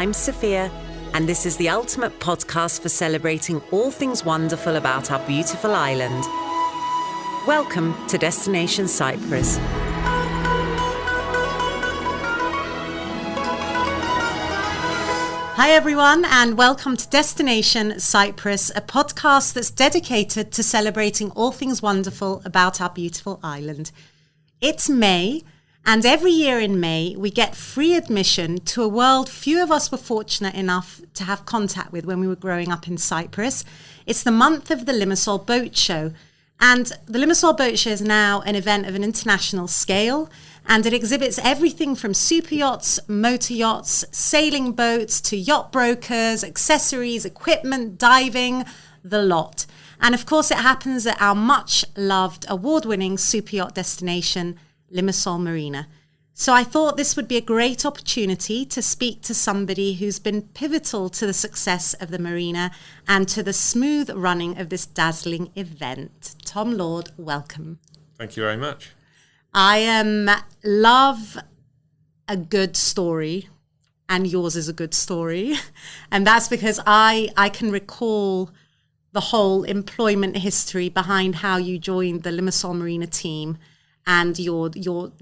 I'm Sophia, and this is the ultimate podcast for celebrating all things wonderful about our beautiful island. Welcome to Destination Cyprus. Hi everyone, and welcome to Destination Cyprus, a podcast that's dedicated to celebrating all things wonderful about our beautiful island. It's May, and every year in May we get free admission to a world few of us were fortunate enough to have contact with when we were growing up in Cyprus. It's the month of the Limassol Boat Show, and the Limassol Boat Show is now an event of an international scale, and it exhibits everything from super yachts, motor yachts, sailing boats to yacht brokers, accessories, equipment, diving, the lot. And of course it happens at our much loved award-winning super yacht destination, Limassol Marina. So I thought this would be a great opportunity to speak to somebody who's been pivotal to the success of the marina and to the smooth running of this dazzling event. Tom Lord, welcome. Thank you very much. I love a good story, and yours is a good story. And that's because I can recall the whole employment history behind how you joined the Limassol Marina team and your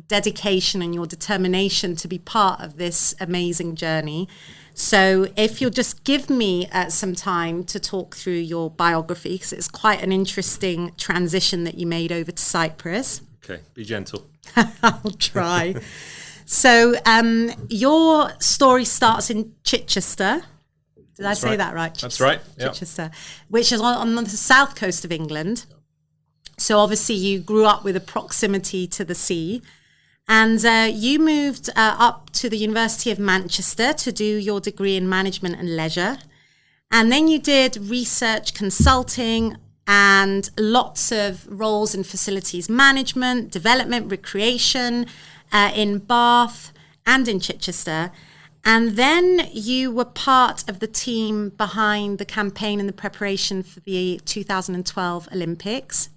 dedication and your determination to be part of this amazing journey. So if you'll just give me some time to talk through your biography, because it's quite an interesting transition that you made over to Cyprus. Okay, be gentle. I'll try. So your story starts in Chichester. Did I say that right? That's right. Yep. Chichester, which is on the south coast of England. So obviously you grew up with a proximity to the sea, and you moved up to the University of Manchester to do your degree in management and leisure. And then you did research consulting and lots of roles in facilities management, development, recreation, in Bath and in Chichester. And then you were part of the team behind the campaign and the preparation for the 2012 Olympics.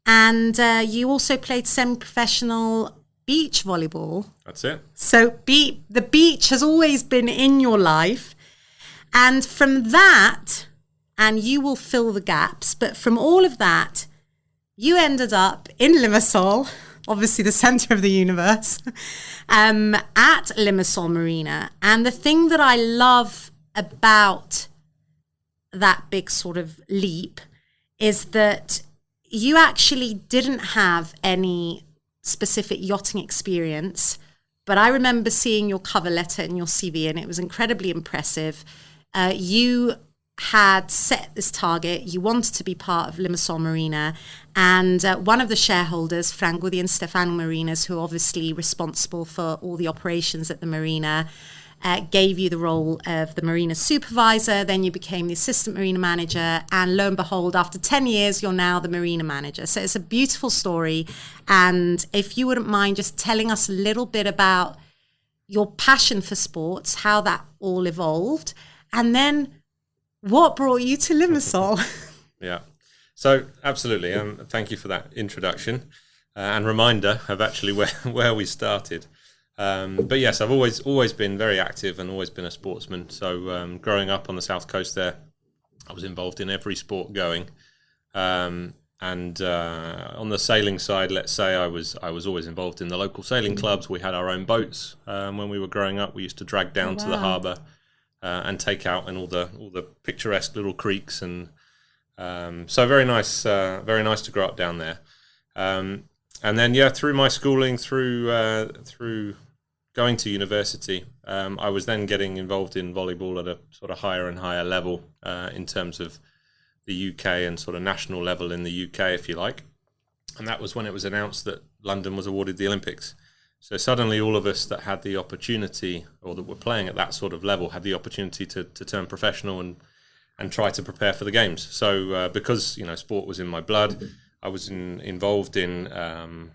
And you also played semi-professional beach volleyball. That's it. So the beach has always been in your life. And from that, and you will fill the gaps, but from all of that, you ended up in Limassol, obviously the center of the universe, at Limassol Marina. And the thing that I love about that big sort of leap is that you actually didn't have any specific yachting experience, but I remember seeing your cover letter and your CV, and it was incredibly impressive. You had set this target. You wanted to be part of Limassol Marina, and one of the shareholders, Frank and Stefan Marinas, who are obviously responsible for all the operations at the marina, gave you the role of the marina supervisor. Then you became the assistant marina manager, and lo and behold, after 10 years, you're now the marina manager. So it's a beautiful story. And if you wouldn't mind just telling us a little bit about your passion for sports, how that all evolved, and then what brought you to Limassol? Yeah, so absolutely. Thank you for that introduction and reminder of actually where we started. But yes, I've always been very active and always been a sportsman. So growing up on the south coast there, I was involved in every sport going. And on the sailing side, let's say I was always involved in the local sailing clubs. We had our own boats when we were growing up. We used to drag down to the harbour and take out in all the picturesque little creeks, and so very nice to grow up down there. And then through my schooling, through going to university, I was then getting involved in volleyball at a sort of higher and higher level in terms of the UK and sort of national level in the UK, if you like. And that was when it was announced that London was awarded the Olympics. So suddenly all of us that had the opportunity, or that were playing at that sort of level, had the opportunity to turn professional and try to prepare for the games. So because sport was in my blood, I was involved in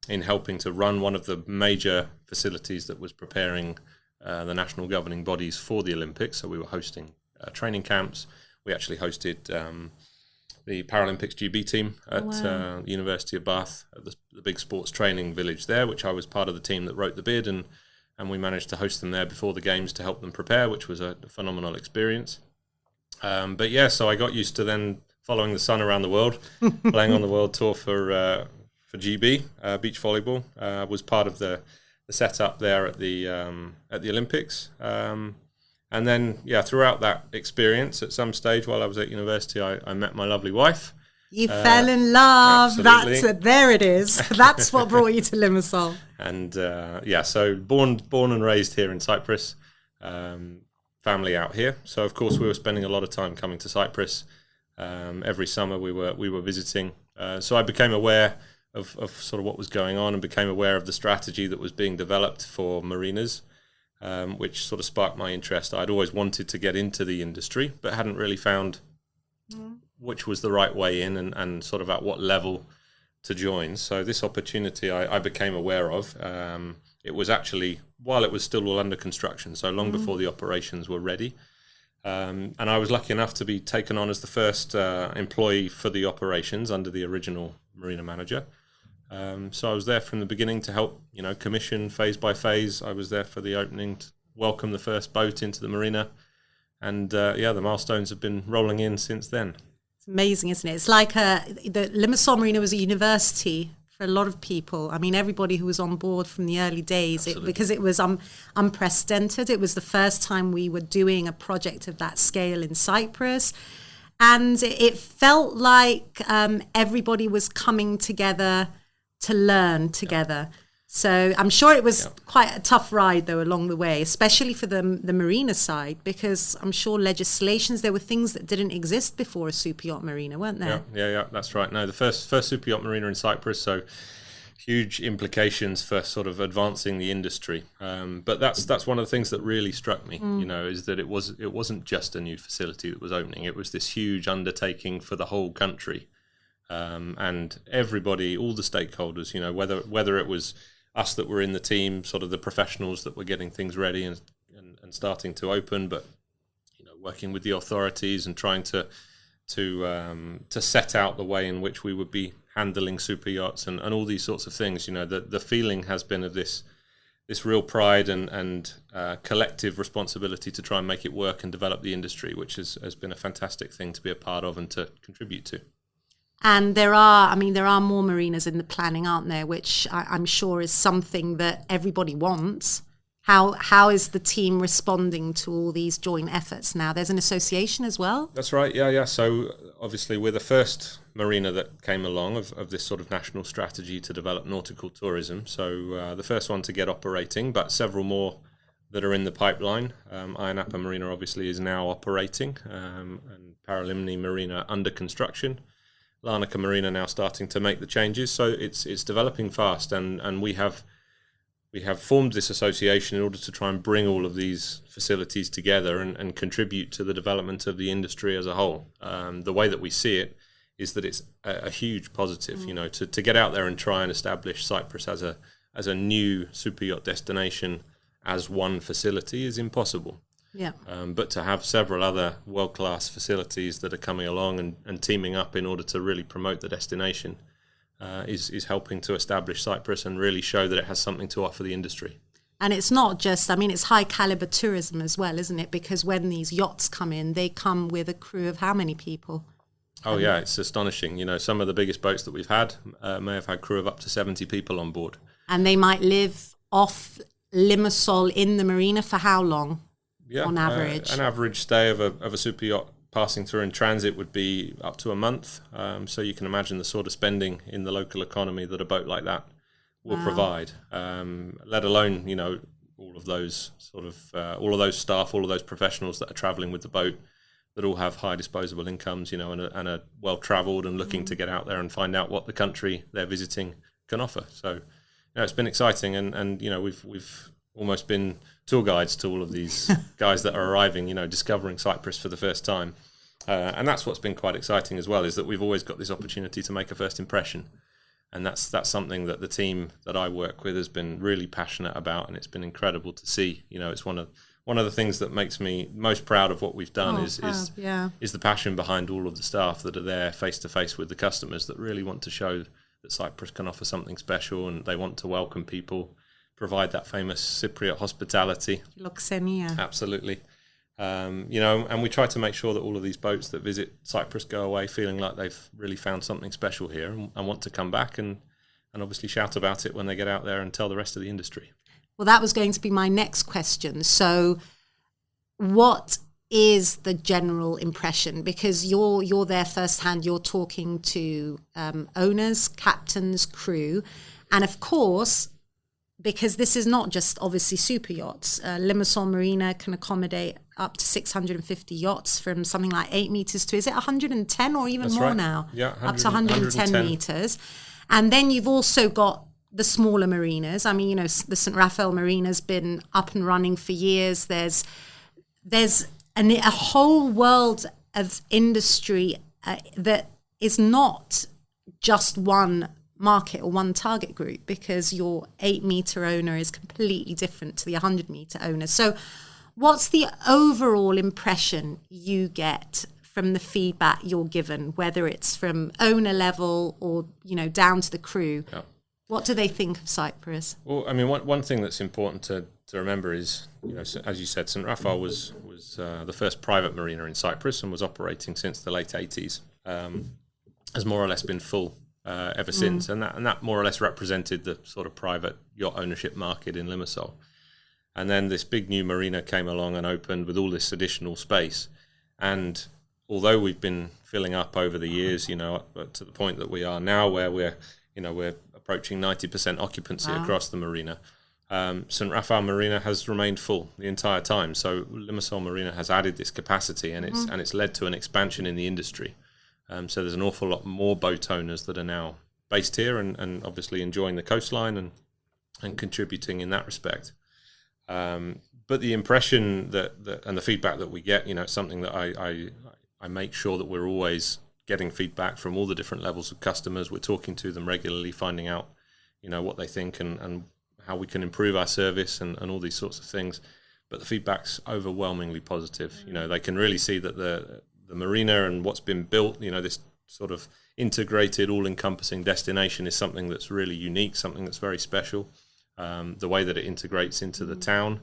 helping to run one of the major facilities that was preparing the national governing bodies for the Olympics. So we were hosting training camps. We actually hosted the Paralympics GB team at the University of Bath, at the big sports training village there, which I was part of the team that wrote the bid and and we managed to host them there before the games to help them prepare, which was a phenomenal experience. But yeah, so I got used to then following the sun around the world, playing on the world tour for GB beach volleyball. Was part of the setup there at the Olympics, and then throughout that experience, at some stage while I was at university, I met my lovely wife. You fell in love. Absolutely. That's it. There it is. That's what brought you to Limassol. And so born and raised here in Cyprus. Family out here, so of course we were spending a lot of time coming to Cyprus. Every summer we were visiting, so I became aware of sort of what was going on, and became aware of the strategy that was being developed for marinas, which sort of sparked my interest. I'd always wanted to get into the industry, but hadn't really found which was the right way in, and sort of at what level to join. So this opportunity I became aware of. It was actually while it was still all under construction, so long before the operations were ready. And I was lucky enough to be taken on as the first employee for the operations under the original marina manager. So I was there from the beginning to help, commission phase by phase. I was there for the opening to welcome the first boat into the marina. And the milestones have been rolling in since then. It's amazing, isn't it? It's like the Limassol Marina was a university for a lot of people. I mean, everybody who was on board from the early days, because it was unprecedented. It was the first time we were doing a project of that scale in Cyprus. And it felt like everybody was coming together to learn together. So I'm sure it was quite a tough ride, though, along the way, especially for the marina side, because I'm sure there were things that didn't exist before a super yacht marina, weren't there? Yeah, that's right. No, the first super yacht marina in Cyprus, so huge implications for sort of advancing the industry. But that's one of the things that really struck me, is that it wasn't just a new facility that was opening. It was this huge undertaking for the whole country, and everybody, all the stakeholders, whether it was us that were in the team, sort of the professionals that were getting things ready and starting to open, but working with the authorities and trying to set out the way in which we would be handling super yachts and all these sorts of things. The feeling has been of this real pride and collective responsibility to try and make it work and develop the industry, which has been a fantastic thing to be a part of and to contribute to. And there are more marinas in the planning, aren't there? Which I'm sure is something that everybody wants. How is the team responding to all these joint efforts now? There's an association as well? That's right, yeah. So obviously we're the first marina that came along of this sort of national strategy to develop nautical tourism. So the first one to get operating, but several more that are in the pipeline. Ayia Napa Marina obviously is now operating, and Paralimni Marina under construction. Larnaca Marina now starting to make the changes, so it's developing fast, and we have formed this association in order to try and bring all of these facilities together and contribute to the development of the industry as a whole. The way that we see it is that it's a huge positive, to get out there and try and establish Cyprus as a new super yacht destination as one facility is impossible. Yeah. But to have several other world-class facilities that are coming along and teaming up in order to really promote the destination is helping to establish Cyprus and really show that it has something to offer the industry. And it's not just, it's high caliber tourism as well, isn't it? Because when these yachts come in, they come with a crew of how many people? Oh, yeah, it's astonishing. Some of the biggest boats that we've had may have had crew of up to 70 people on board. And they might live off Limassol in the marina for how long? Yeah, on average, an average stay of a super yacht passing through in transit would be up to a month. So you can imagine the sort of spending in the local economy that a boat like that will provide. Let alone all of those staff, all of those professionals that are travelling with the boat, that all have high disposable incomes, and are well travelled and looking to get out there and find out what the country they're visiting can offer. So it's been exciting, and we've almost been tour guides to all of these guys that are arriving, discovering Cyprus for the first time. And that's what's been quite exciting as well, is that we've always got this opportunity to make a first impression. And that's something that the team that I work with has been really passionate about, and it's been incredible to see. It's one of the things that makes me most proud of what we've done is the passion behind all of the staff that are there face to face with the customers, that really want to show that Cyprus can offer something special, and they want to welcome people provide that famous Cypriot hospitality. Philoxenia. Absolutely. And we try to make sure that all of these boats that visit Cyprus go away feeling like they've really found something special here and want to come back and obviously shout about it when they get out there and tell the rest of the industry. Well, that was going to be my next question. So what is the general impression? Because you're there firsthand, you're talking to owners, captains, crew, and of course, because this is not just obviously super yachts. Limassol Marina can accommodate up to 650 yachts from something like 8 meters to, is it 110 or even That's more right. now? Yeah, up to 110 meters. And then you've also got the smaller marinas. I mean, the St. Raphael Marina's been up and running for years. There's a whole world of industry that is not just one market or one target group, because your 8-meter owner is completely different to the 100-meter owner. So what's the overall impression you get from the feedback you're given, whether it's from owner level or, down to the crew? Yeah. What do they think of Cyprus? Well, I mean, one thing that's important to remember is, as you said, St. Raphael was the first private marina in Cyprus and was operating since the late 80s. Has more or less been full ever since, and that more or less represented the sort of private yacht ownership market in Limassol. And then this big new marina came along and opened with all this additional space. And although we've been filling up over the years, to the point that we are now, where we're approaching 90% occupancy across the marina, St. Raphael Marina has remained full the entire time. So Limassol Marina has added this capacity, and it's led to an expansion in the industry. So there's an awful lot more boat owners that are now based here and obviously enjoying the coastline and contributing in that respect. But the impression that and the feedback that we get, it's something that I make sure that we're always getting feedback from all the different levels of customers. We're talking to them regularly, finding out, what they think and how we can improve our service and all these sorts of things. But the feedback's overwhelmingly positive. They can really see that the marina and what's been built, this sort of integrated, all-encompassing destination is something that's really unique, something that's very special. The way that it integrates into the town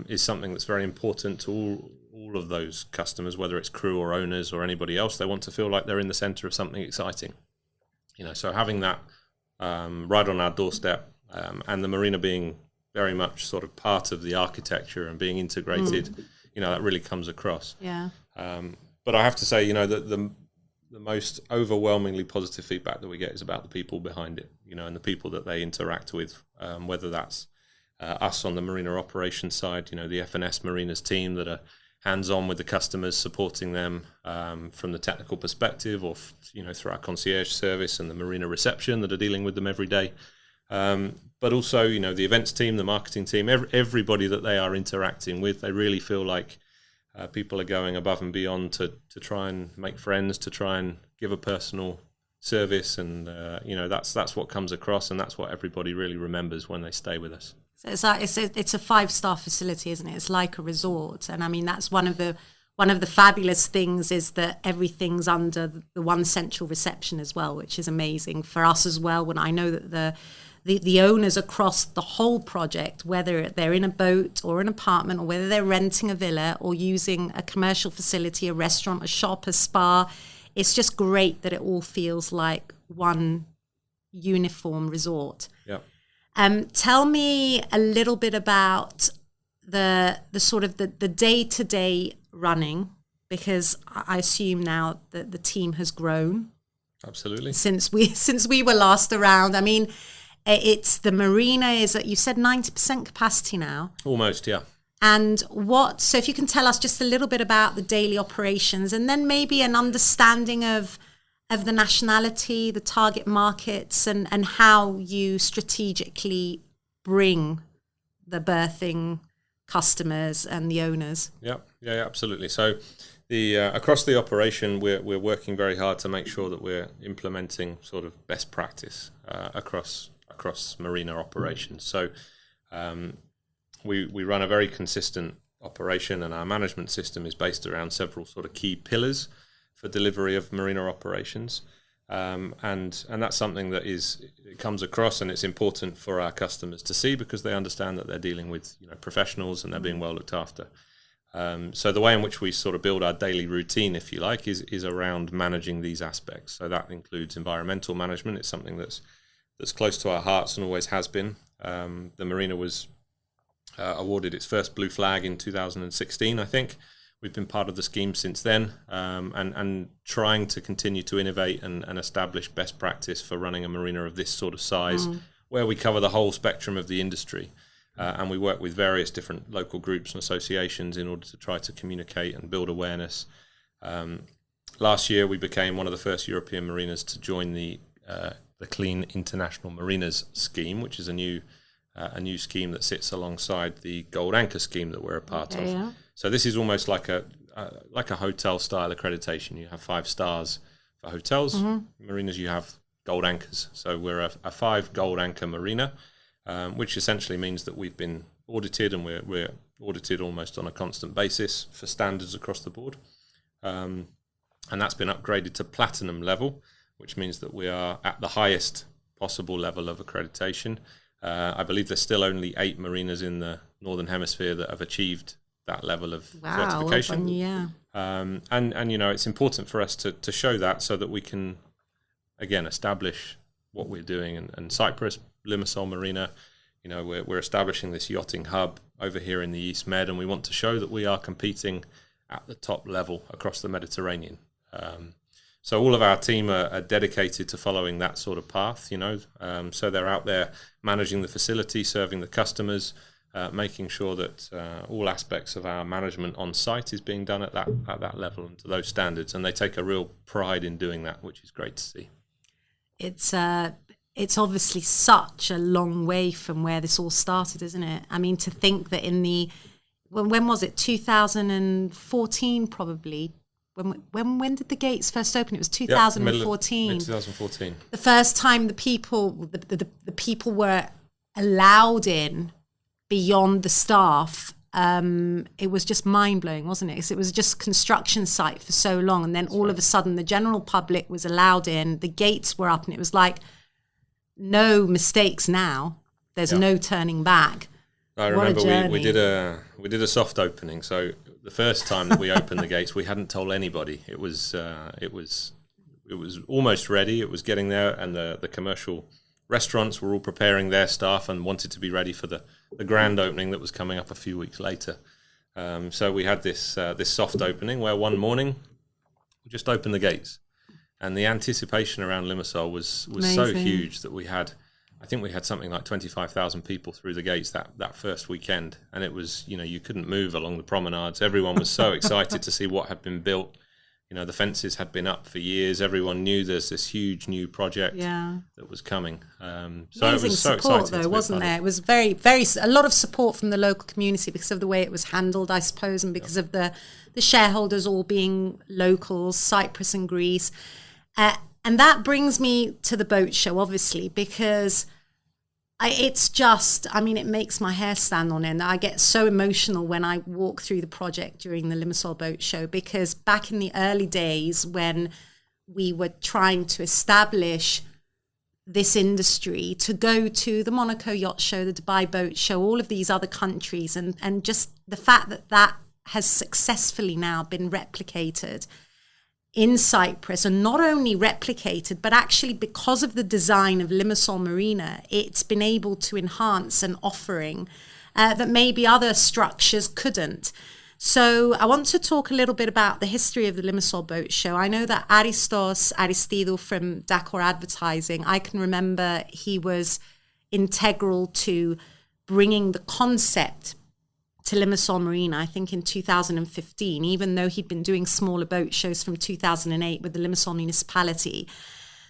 is something that's very important to all of those customers, whether it's crew or owners or anybody else. They want to feel like they're in the center of something exciting. So having that right on our doorstep, and the marina being very much sort of part of the architecture and being integrated, that really comes across. Yeah. But I have to say, that the most overwhelmingly positive feedback that we get is about the people behind it, and the people that they interact with, whether that's us on the marina operations side, the F&S Marinas team that are hands-on with the customers, supporting them from the technical perspective, or through our concierge service and the marina reception that are dealing with them every day. But also, the events team, the marketing team, everybody that they are interacting with, they really feel like people are going above and beyond to try and make friends, to try and give a personal service, and that's what comes across, and that's what everybody really remembers when they stay with us. So it's a 5-star facility, isn't it? It's like a resort, and I mean that's one of the fabulous things is that everything's under the one central reception as well, which is amazing for us as well. When I know that the owners across the whole project, whether they're in a boat or an apartment, or whether they're renting a villa or using a commercial facility, a restaurant, a shop, a spa, it's just great that it all feels like one uniform resort. Yeah. Tell me a little bit about the sort of the day-to-day running, because I assume now that the team has grown. Absolutely. Since we were last around. I mean, it's the marina is at, you said 90% capacity now. Almost, yeah. And so if you can tell us just a little bit about the daily operations, and then maybe an understanding of the nationality, the target markets, and how you strategically bring the berthing customers and the owners. Yeah, absolutely. So across the operation, we're working very hard to make sure that we're implementing sort of best practice across marina operations. So we run a very consistent operation, and our management system is based around several sort of key pillars for delivery of marina operations. And that's something that it comes across, and it's important for our customers to see, because they understand that they're dealing with professionals and they're being well looked after. So the way in which we sort of build our daily routine, if you like, is around managing these aspects. So that includes environmental management. It's something that's close to our hearts and always has been. The marina was awarded its first blue flag in 2016, I think. We've been part of the scheme since then, and trying to continue to innovate and establish best practice for running a marina of this sort of size, where we cover the whole spectrum of the industry. And we work with various different local groups and associations in order to try to communicate and build awareness. Last year, we became one of the first European marinas to join the Clean International Marinas scheme, which is a new scheme that sits alongside the Gold Anchor scheme that we're a part of. Yeah. So this is almost like a hotel style accreditation. You have 5 stars for hotels. Marinas, you have gold anchors. So we're a 5 gold anchor marina, which essentially means that we've been audited, and we're audited almost on a constant basis for standards across the board. And that's been upgraded to platinum level, which means that we are at the highest possible level of accreditation. I believe there's still only 8 marinas in the Northern Hemisphere that have achieved that level of certification. Yeah. And it's important for us to show that, so that we can, again, establish what we're doing. And Cyprus, Limassol Marina, we're establishing this yachting hub over here in the East Med, and we want to show that we are competing at the top level across the Mediterranean. So all of our team are dedicated to following that sort of path, so they're out there managing the facility, serving the customers, making sure that all aspects of our management on site is being done at that level and to those standards. And they take a real pride in doing that, which is great to see. It's obviously such a long way from where this all started, isn't it? I mean, to think that when was it? 2014, probably. When did the gates first open? It was 2014. Mid 2014. The first time the people were allowed in beyond the staff. It was just mind blowing, wasn't it? 'Cause it was just construction site for so long, and then all of a sudden the general public was allowed in. The gates were up, and it was like, no mistakes now. There's no turning back. I remember we did a soft opening. So the first time that we opened the gates, we hadn't told anybody. It was almost ready. It was getting there, and the commercial restaurants were all preparing their staff and wanted to be ready for the grand opening that was coming up a few weeks later. So we had this soft opening where one morning we just opened the gates, and the anticipation around Limassol was so huge that I think we had something like 25,000 people through the gates that first weekend, and it was, you couldn't move along the promenades. Everyone was so excited to see what had been built. The fences had been up for years. Everyone knew there's this huge new project that was coming. So it was so support, exciting, though, wasn't there? It was very, very a lot of support from the local community because of the way it was handled, I suppose, and because of the shareholders all being locals, Cyprus and Greece. And that brings me to the boat show, obviously, because it makes my hair stand on end. I get so emotional when I walk through the project during the Limassol Boat Show, because back in the early days when we were trying to establish this industry, to go to the Monaco Yacht Show, the Dubai Boat Show, all of these other countries, and just the fact that has successfully now been replicated in Cyprus, and not only replicated, but actually because of the design of Limassol Marina, it's been able to enhance an offering that maybe other structures couldn't. So I want to talk a little bit about the history of the Limassol Boat Show. I know that Aristidou from Dakar Advertising, I can remember he was integral to bringing the concept to Limassol Marina, I think in 2015, even though he'd been doing smaller boat shows from 2008 with the Limassol municipality.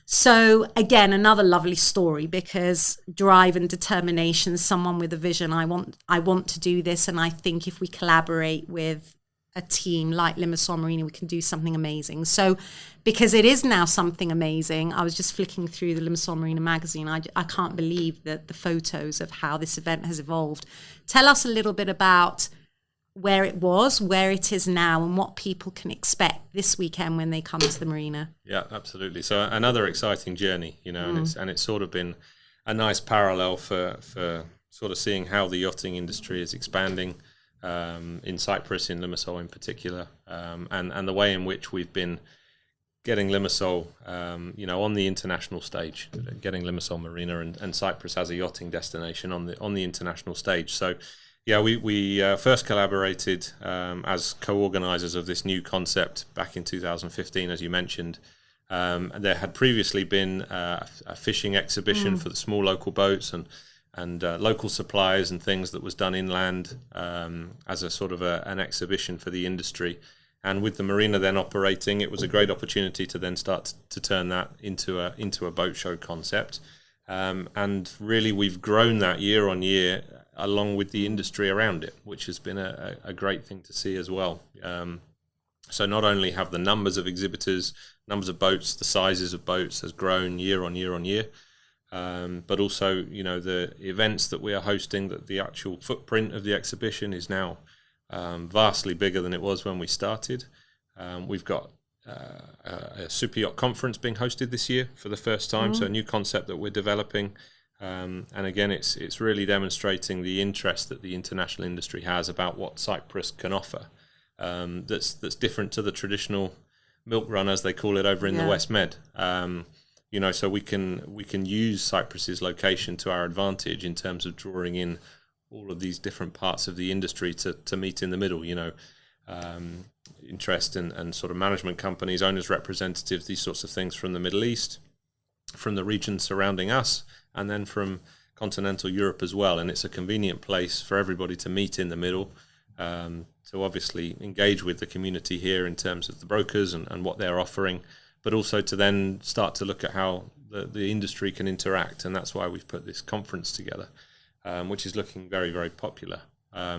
So again, another lovely story, because drive and determination, someone with a vision, I want to do this, and I think if we collaborate with a team like Limassol Marina, we can do something amazing. So because it is now something amazing, I was just flicking through the Limassol Marina magazine. I can't believe that the photos of how this event has evolved. Tell us a little bit about where it was, where it is now, and what people can expect this weekend when they come to the marina? Yeah, absolutely. So another exciting journey, and it's sort of been a nice parallel for sort of seeing how the yachting industry is expanding in Cyprus, in Limassol in particular, and the way in which we've been getting Limassol, on the international stage, getting Limassol Marina and Cyprus as a yachting destination on the international stage. So, yeah, we first collaborated as co-organisers of this new concept back in 2015, as you mentioned. There had previously been a fishing exhibition for the small local boats and local suppliers and things that was done inland as a sort of an exhibition for the industry. And with the marina then operating, it was a great opportunity to then start to turn that into a boat show concept. And really, we've grown that year on year along with the industry around it, which has been a great thing to see as well. So not only have the numbers of exhibitors, numbers of boats, the sizes of boats has grown year on year on year, but also, the events that we are hosting, that the actual footprint of the exhibition is now vastly bigger than it was when we started. We've got a superyacht conference being hosted this year for the first time, so a new concept that we're developing. And again, it's really demonstrating the interest that the international industry has about what Cyprus can offer. That's different to the traditional milk run, as they call it over in the West Med. So we can use Cyprus's location to our advantage in terms of drawing in all of these different parts of the industry to meet in the middle. Interest and sort of management companies, owners' representatives, these sorts of things from the Middle East, from the region surrounding us, and then from continental Europe as well. And it's a convenient place for everybody to meet in the middle, to obviously engage with the community here in terms of the brokers and what they're offering, but also to then start to look at how the industry can interact. And that's why we've put this conference together, which is looking very, very popular.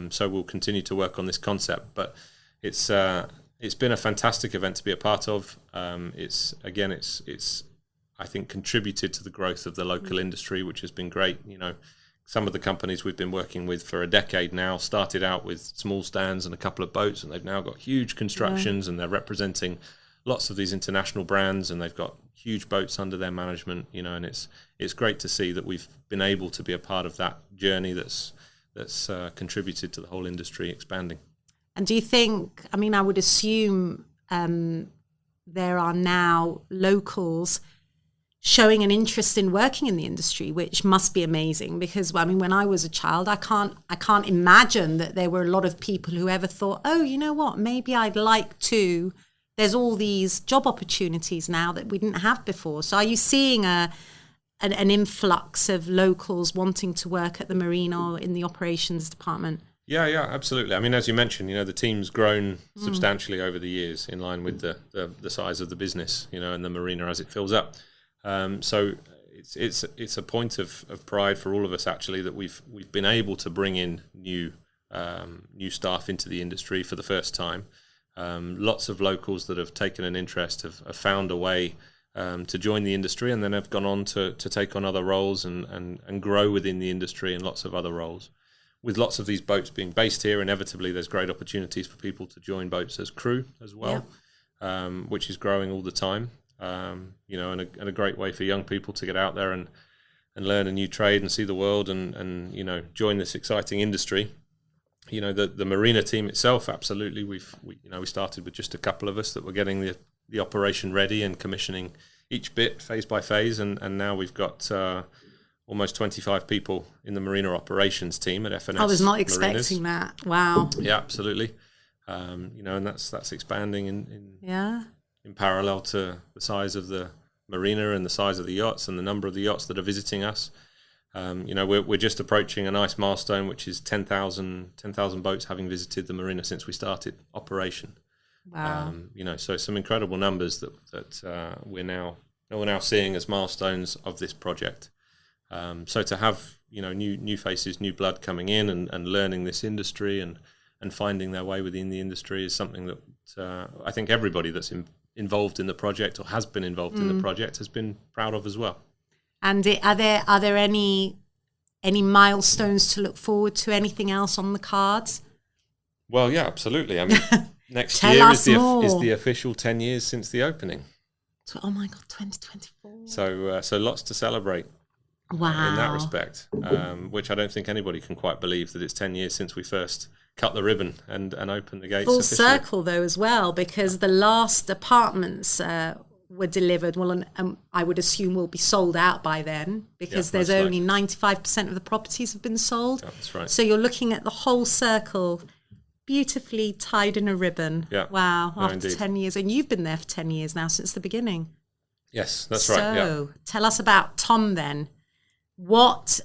So we'll continue to work on this concept, but it's been a fantastic event to be a part of. It's I think contributed to the growth of the local industry, which has been great. Some of the companies we've been working with for a decade now started out with small stands and a couple of boats, and they've now got huge constructions, and they're representing lots of these international brands, and they've got huge boats under their management. And it's great to see that we've been able to be a part of that journey that's contributed to the whole industry expanding. And do you think, I would assume there are now locals showing an interest in working in the industry, which must be amazing, because when I was a child, I can't imagine that there were a lot of people who ever thought, oh, you know what, maybe I'd like to. There's all these job opportunities now that we didn't have before. So are you seeing an influx of locals wanting to work at the marina or in the operations department? Yeah, absolutely. As you mentioned, the team's grown substantially over the years in line with the size of the business, and the marina as it fills up. So it's a point of pride for all of us, actually, that we've been able to bring in new staff into the industry for the first time. Lots of locals that have taken an interest have found a way to join the industry, and then have gone on to take on other roles and grow within the industry in lots of other roles. With lots of these boats being based here, inevitably there's great opportunities for people to join boats as crew as well, which is growing all the time. And a great way for young people to get out there and learn a new trade and see the world and join this exciting industry. The marina team itself, absolutely. We started with just a couple of us that were getting the operation ready and commissioning each bit phase by phase, and now we've got almost 25 people in the marina operations team at FNS. I was not expecting that. Wow. Yeah, absolutely. And that's expanding in parallel to the size of the marina and the size of the yachts and the number of the yachts that are visiting us. We're just approaching a nice milestone, which is 10,000 boats having visited the marina since we started operation. Wow. So some incredible numbers that we're now seeing as milestones of this project. So to have new faces, new blood coming in and learning this industry and finding their way within the industry is something that I think everybody that's involved in the project or has been involved in the project has been proud of as well. And are there any milestones to look forward to? Anything else on the cards? Well, yeah, absolutely. I mean, next Tell year us is more. the official 10 years since the opening. Oh my God, 2024. So lots to celebrate Wow. in that respect, which I don't think anybody can quite believe that it's 10 years since we first cut the ribbon and opened the gates Full officially. circle, though, as well, because the last apartments were delivered. Well, and I would assume will be sold out by then, because there's only 95% of the properties have been sold. Yeah, that's right. So you're looking at the whole circle beautifully tied in a ribbon. Yeah. Wow, No, after indeed. 10 years. And you've been there for 10 years now, since the beginning. Yes, that's right. Yeah. So tell us about Tom then. What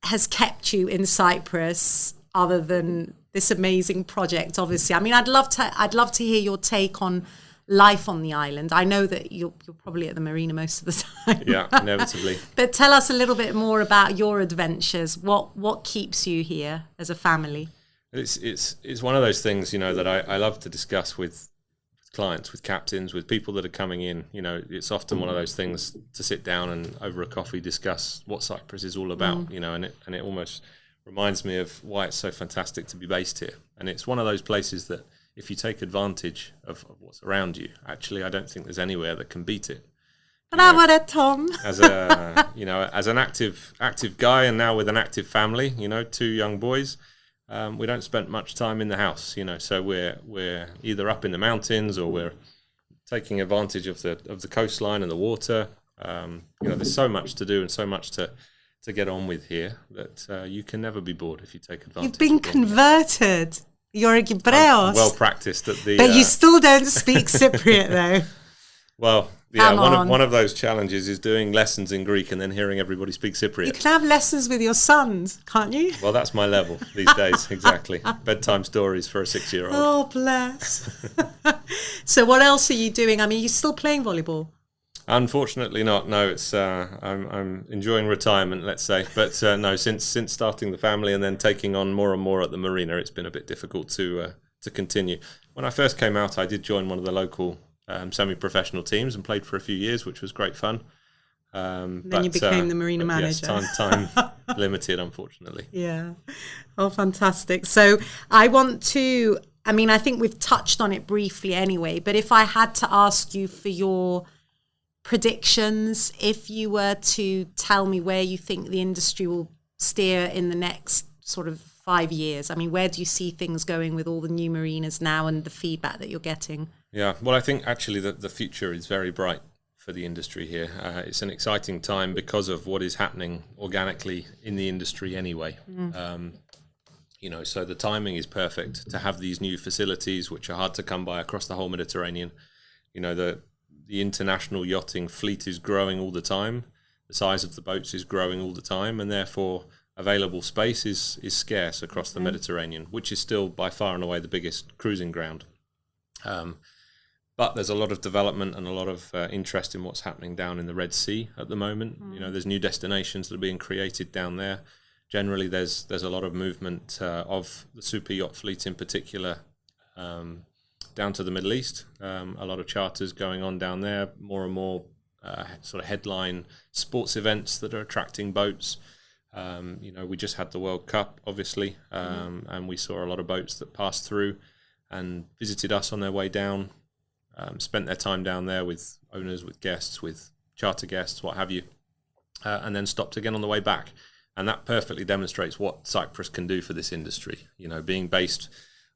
has kept you in Cyprus other than this amazing project? Obviously, I mean, I'd love to hear your take on life on the island. I know that you're probably at the marina most of the time. Yeah, inevitably. But tell us a little bit more about your adventures. What keeps you here as a family? It's one of those things, that I love to discuss with clients, with captains, with people that are coming in. It's often one of those things to sit down and over a coffee discuss what Cyprus is all about. And it almost reminds me of why it's so fantastic to be based here. And it's one of those places that if you take advantage of what's around you, actually, I don't think there's anywhere that can beat it. Bravo, Tom. As as an active guy, and now with an active family, 2 young boys, we don't spend much time in the house, so we're either up in the mountains or we're taking advantage of the coastline and the water. There's so much to do and so much to get on with here that you can never be bored if you take advantage. You've been converted. You're a Gibreos. Well practiced at the... But you still don't speak Cypriot, though. Well, yeah, one of those challenges is doing lessons in Greek and then hearing everybody speak Cypriot. You can have lessons with your sons, can't you? Well, that's my level these days, exactly. Bedtime stories for a 6-year-old. Oh, bless. So what else are you doing? I mean, you're still playing volleyball? Unfortunately not. No, it's I'm enjoying retirement, let's say. But no, since starting the family and then taking on more and more at the marina, it's been a bit difficult to continue. When I first came out, I did join one of the local semi-professional teams and played for a few years, which was great fun. Then you became the marina manager. Yes, time limited, unfortunately. Yeah. Oh, fantastic. So I think we've touched on it briefly anyway, but if I had to ask you for your predictions, if you were to tell me where you think the industry will steer in the next sort of 5 years, I mean, where do you see things going with all the new marinas now and the feedback that you're getting? Yeah, well, I think actually that the future is very bright for the industry here. It's an exciting time because of what is happening organically in the industry anyway. So the timing is perfect to have these new facilities, which are hard to come by across the whole Mediterranean. The international yachting fleet is growing all the time. The size of the boats is growing all the time, and therefore available space is scarce across the Mediterranean, which is still by far and away the biggest cruising ground. But there's a lot of development and a lot of interest in what's happening down in the Red Sea at the moment. There's new destinations that are being created down there. Generally, there's a lot of movement of the super yacht fleet in particular down to the Middle East. A lot of charters going on down there, more and more sort of headline sports events that are attracting boats. We just had the World Cup, obviously, and we saw a lot of boats that passed through and visited us on their way down, spent their time down there with owners, with guests, with charter guests, what have you, and then stopped again on the way back. And that perfectly demonstrates what Cyprus can do for this industry. Being based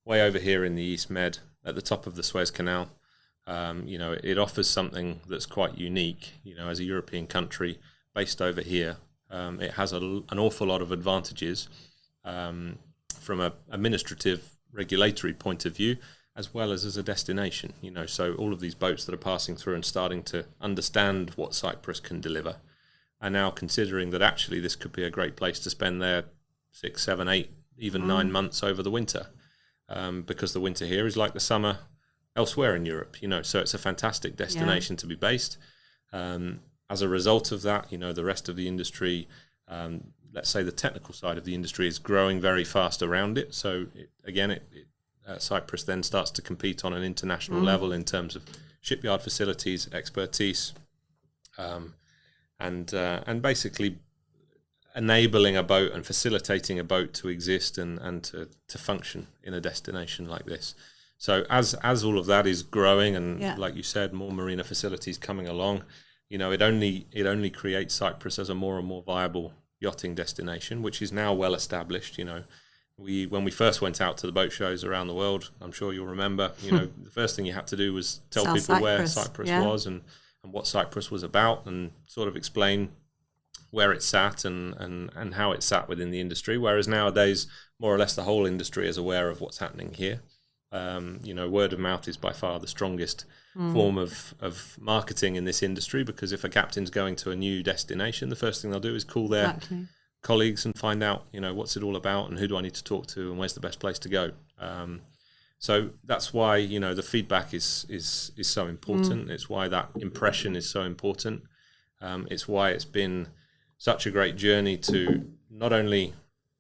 way over here in the East Med, at the top of the Suez Canal, it offers something that's quite unique. As a European country based over here, it has an awful lot of advantages from a administrative, regulatory point of view, as well as a destination. So all of these boats that are passing through and starting to understand what Cyprus can deliver are now considering that actually this could be a great place to spend their 6, 7, 8, even 9 months over the winter. Because the winter here is like the summer elsewhere in Europe, so it's a fantastic destination to be based. As a result of that, the rest of the industry, let's say the technical side of the industry, is growing very fast around it. So Cyprus then starts to compete on an international level in terms of shipyard facilities, expertise, and basically enabling a boat and facilitating a boat to exist and to function in a destination like this. So as all of that is growing, and like you said, more marina facilities coming along, it only creates Cyprus as a more and more viable yachting destination, which is now well established. When we first went out to the boat shows around the world, I'm sure you'll remember, the first thing you had to do was tell people where Cyprus was and what Cyprus was about, and sort of explain where it sat and how it sat within the industry. Whereas nowadays, more or less the whole industry is aware of what's happening here. Word of mouth is by far the strongest form of marketing in this industry, because if a captain's going to a new destination, the first thing they'll do is call their colleagues and find out, what's it all about and who do I need to talk to and where's the best place to go. So that's why, the feedback is so important. It's why that impression is so important. It's why it's been such a great journey to not only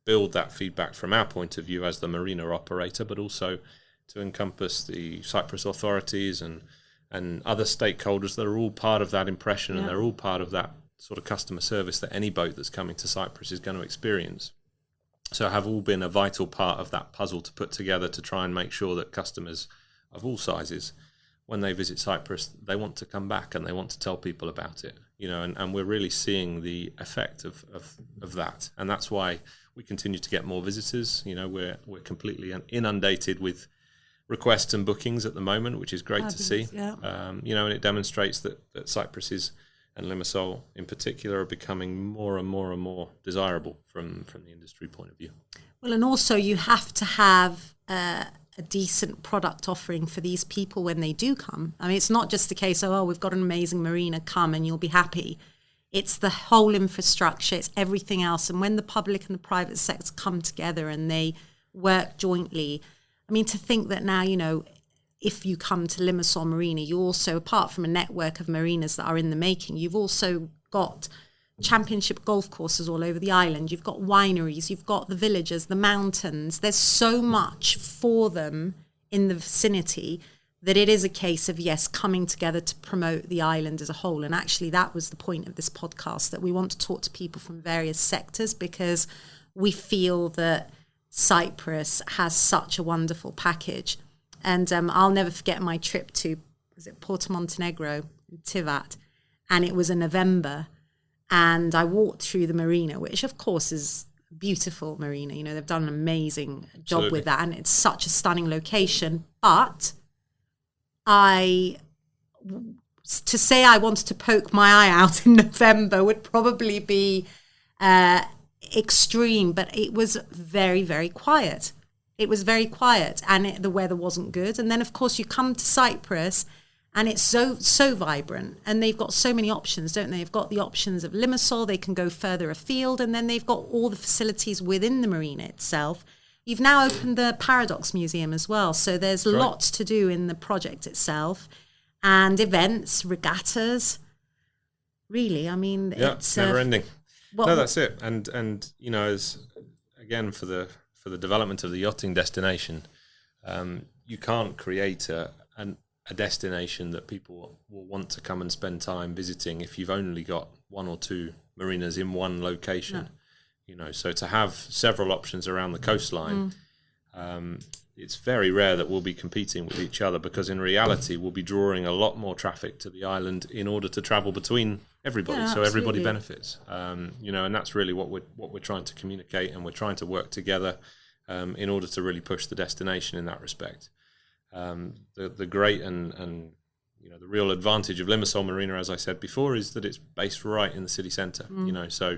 build that feedback from our point of view as the marina operator, but also to encompass the Cyprus authorities and other stakeholders that are all part of that impression, and they're all part of that sort of customer service that any boat that's coming to Cyprus is going to experience. So have all been a vital part of that puzzle to put together to try and make sure that customers of all sizes, when they visit Cyprus, they want to come back and they want to tell people about it. And we're really seeing the effect of that. And that's why we continue to get more visitors. We're completely inundated with requests and bookings at the moment, which is great to see. And it demonstrates that Cyprus and Limassol in particular are becoming more and more and more desirable from the industry point of view. Well, and also you have to have a decent product offering for these people when they do come. I mean, it's not just the case of, we've got an amazing marina, come and you'll be happy. It's the whole infrastructure, it's everything else. And when the public and the private sector come together and they work jointly, I mean, to think that now, if you come to Limassol Marina, you also, apart from a network of marinas that are in the making, you've also got championship golf courses all over the island. You've got wineries, you've got the villages, the mountains. There's so much for them in the vicinity that it is a case of, coming together to promote the island as a whole. And actually, that was the point of this podcast, that we want to talk to people from various sectors, because we feel that Cyprus has such a wonderful package. And I'll never forget my trip to, Porto Montenegro, Tivat, and it was in November, and I walked through the marina, which of course is a beautiful marina. They've done an amazing job with that, and it's such a stunning location. But to say I wanted to poke my eye out in November would probably be extreme, but it was very, very quiet. It was very quiet, and the weather wasn't good. And then, of course, you come to Cyprus, and it's so vibrant, and they've got so many options, don't they? They've got the options of Limassol, they can go further afield, and then they've got all the facilities within the marina itself. You've now opened the Paradox Museum as well, so there's lots to do in the project itself, and events, regattas. Really, I mean, it's never ending. No, that's it. And as again for the development of the yachting destination, you can't create a destination that people will want to come and spend time visiting if you've only got one or two marinas in one location. So to have several options around the coastline, it's very rare that we'll be competing with each other, because in reality we'll be drawing a lot more traffic to the island in order to travel between everybody, so everybody benefits. And that's really what we're trying to communicate, and we're trying to work together in order to really push the destination in that respect. The great and the real advantage of Limassol Marina, as I said before, is that it's based right in the city centre. So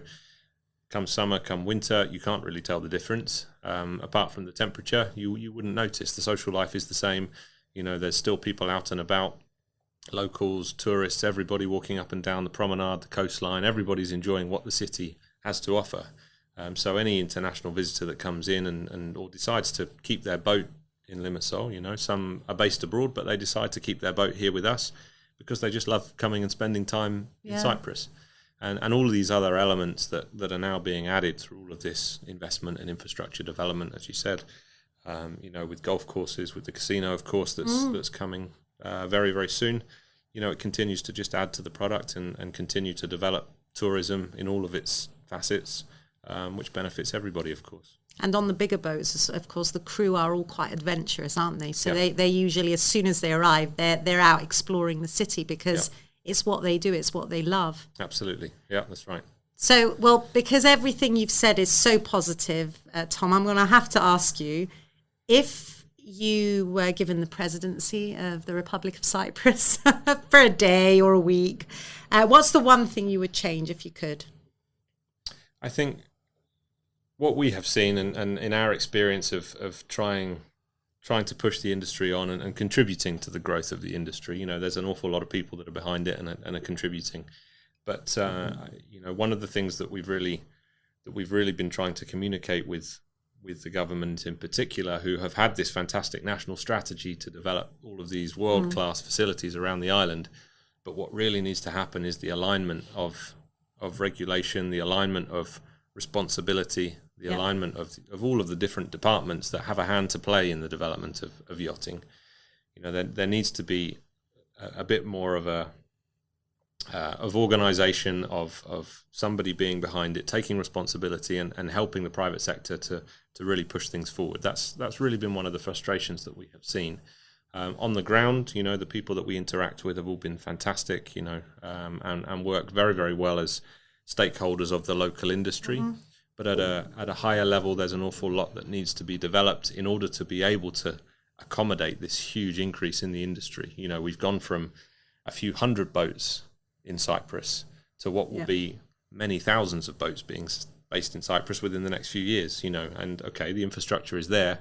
come summer, come winter, you can't really tell the difference. Apart from the temperature, you wouldn't notice. The social life is the same. There's still people out and about, locals, tourists, everybody walking up and down the promenade, the coastline. Everybody's enjoying what the city has to offer. So any international visitor that comes in and or decides to keep their boat in Limassol, some are based abroad, but they decide to keep their boat here with us because they just love coming and spending time in Cyprus. And all of these other elements that are now being added through all of this investment and infrastructure development, as you said, with golf courses, with the casino, of course, that's coming very, very soon. It continues to just add to the product and continue to develop tourism in all of its facets. which benefits everybody, of course. And on the bigger boats, of course, the crew are all quite adventurous, aren't they? So Yeah. they usually, as soon as they arrive, they're out exploring the city because it's what they do, it's what they love. Absolutely. Yeah, that's right. So, well, because everything you've said is so positive, Tom, I'm going to have to ask you, if you were given the presidency of the Republic of Cyprus for a day or a week, what's the one thing you would change if you could? I think what we have seen and in our experience of trying to push the industry on and contributing to the growth of the industry, there's an awful lot of people that are behind it and are contributing. But one of the things that we've really been trying to communicate with the government in particular, who have had this fantastic national strategy to develop all of these world-class facilities around the island. But what really needs to happen is the alignment of regulation, the alignment of responsibility, the alignment of all of the different departments that have a hand to play in the development of yachting. There needs to be a bit more of organisation, of somebody being behind it, taking responsibility and helping the private sector to really push things forward. That's really been one of the frustrations that we have seen. On the ground, the people that we interact with have all been fantastic, and work very, very well as stakeholders of the local industry. Mm-hmm. But at a higher level, there's an awful lot that needs to be developed in order to be able to accommodate this huge increase in the industry. We've gone from a few hundred boats in Cyprus to what will be many thousands of boats being based in Cyprus within the next few years, and okay, the infrastructure is there,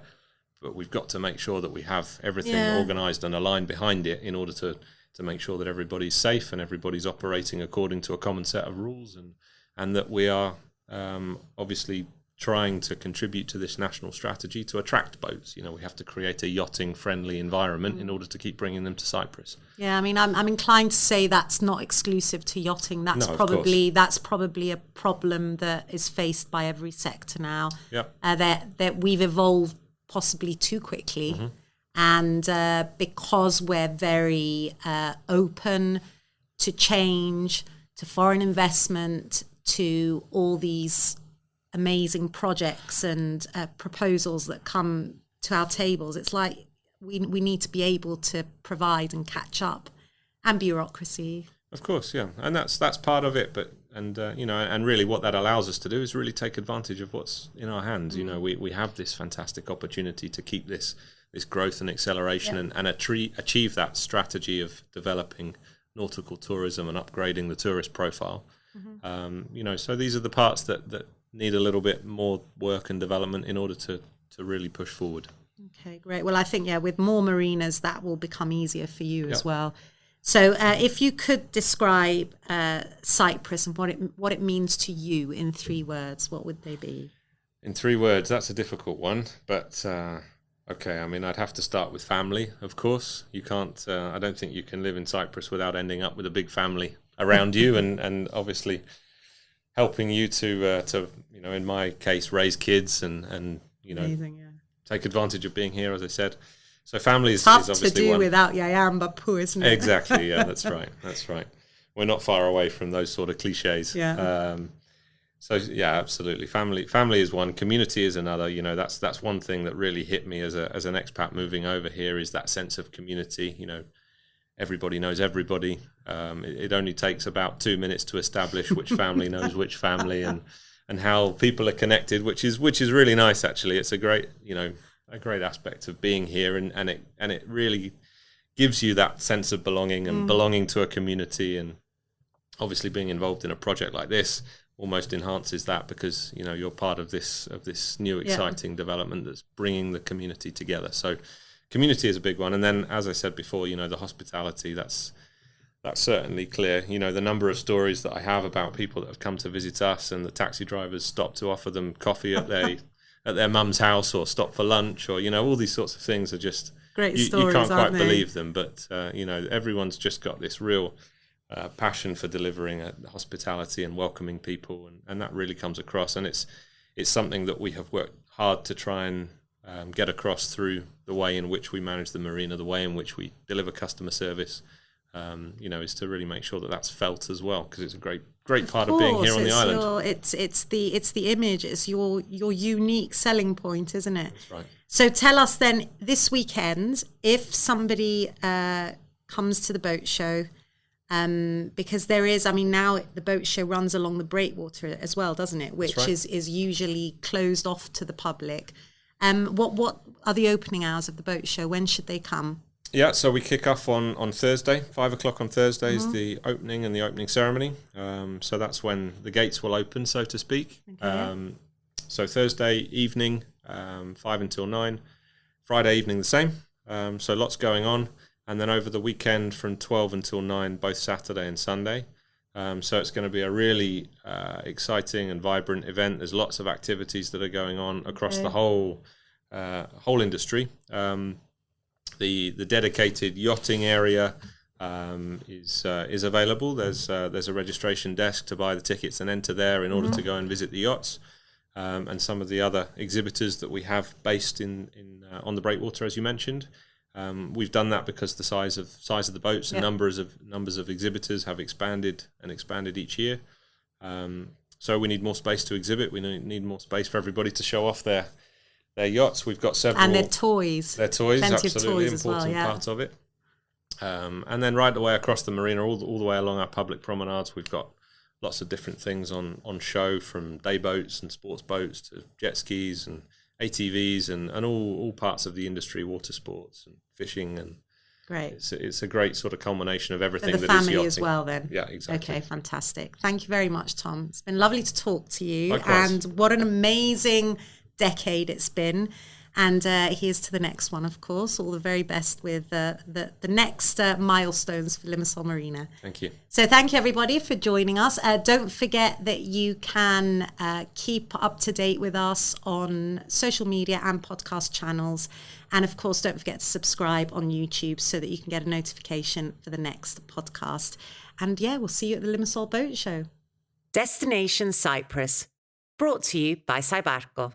but we've got to make sure that we have everything organised and aligned behind it in order to make sure that everybody's safe and everybody's operating according to a common set of rules, and that we are obviously trying to contribute to this national strategy to attract boats. We have to create a yachting-friendly environment in order to keep bringing them to Cyprus. Yeah, I mean, I'm inclined to say that's not exclusive to yachting. That's probably a problem that is faced by every sector now. Yeah, that we've evolved possibly too quickly, and because we're very open to change, to foreign investment, to all these amazing projects and proposals that come to our tables. It's like we need to be able to provide and catch up, and bureaucracy. Of course, yeah, and that's part of it. But and really, what that allows us to do is really take advantage of what's in our hands. We have this fantastic opportunity to keep this growth and acceleration and achieve that strategy of developing nautical tourism and upgrading the tourist profile. So these are the parts that need a little bit more work and development in order to really push forward. Okay, great. Well, I think, with more marinas, that will become easier for you as well. So if you could describe Cyprus and what it means to you in 3 words, what would they be? In 3 words, that's a difficult one. But, okay, I mean, I'd have to start with family, of course. You can't, I don't think you can live in Cyprus without ending up with a big family around you and obviously helping you to in my case, raise kids and Amazing, take advantage of being here, as I said. So family is tough obviously to do one. Without Yayam Bapu, isn't it? Exactly, yeah, that's right. We're not far away from those sort of cliches. Yeah. So yeah, absolutely. Family is one. Community is another. That's one thing that really hit me as an expat moving over here, is that sense of community. Everybody knows everybody. It only takes about 2 minutes to establish which family knows which family and how people are connected, which is really nice. Actually, it's a great aspect of being here, and it really gives you that sense of belonging and belonging to a community. And obviously, being involved in a project like this almost enhances that, because you're part of this new exciting development that's bringing the community together. So community is a big one. And then, as I said before, the hospitality, that's certainly clear. The number of stories that I have about people that have come to visit us, and the taxi drivers stop to offer them coffee at their mum's house, or stop for lunch, or all these sorts of things are just great stories. You can't quite believe them, but everyone's just got this real passion for delivering hospitality and welcoming people, and that really comes across. And it's something that we have worked hard to try and get across through the way in which we manage the marina, the way in which we deliver customer service, is to really make sure that that's felt as well, because it's a great part of being here on the island. It's the image, it's your unique selling point, isn't it? That's right. So tell us then, this weekend, if somebody comes to the boat show, because there is, now the boat show runs along the breakwater as well, doesn't it? Which is usually closed off to the public. What are the opening hours of the boat show? When should they come? Yeah, so we kick off on Thursday. 5 o'clock on Thursday is the opening and the opening ceremony. So that's when the gates will open, so to speak. Okay. So Thursday evening, 5 until 9. Friday evening the same. So lots going on. And then over the weekend from 12 until 9, both Saturday and Sunday. So it's going to be a really exciting and vibrant event. There's lots of activities that are going on across the whole industry. The dedicated yachting area is available. There's a registration desk to buy the tickets and enter there in order to go and visit the yachts, and some of the other exhibitors that we have based in on the breakwater, as you mentioned. We've done that because the size of the boats and numbers of exhibitors have expanded each year. So we need more space to exhibit. We need more space for everybody to show off their yachts. We've got several, and their toys. Plenty absolutely of toys important part of it. And then right the way across the marina, all the way along our public promenades, we've got lots of different things on show, from day boats and sports boats to jet skis and ATVs and all parts of the industry, water sports and fishing, and great. It's a great sort of culmination of everything. For the that family is yachting as well, then. Yeah, exactly. Okay, fantastic. Thank you very much, Tom. It's been lovely to talk to you. Likewise. And what an amazing decade it's been. And here's to the next one, of course. All the very best with the next milestones for Limassol Marina. Thank you. So thank you, everybody, for joining us. Don't forget that you can keep up to date with us on social media and podcast channels. And, of course, don't forget to subscribe on YouTube so that you can get a notification for the next podcast. And, we'll see you at the Limassol Boat Show. Destination Cyprus, brought to you by Cybarco.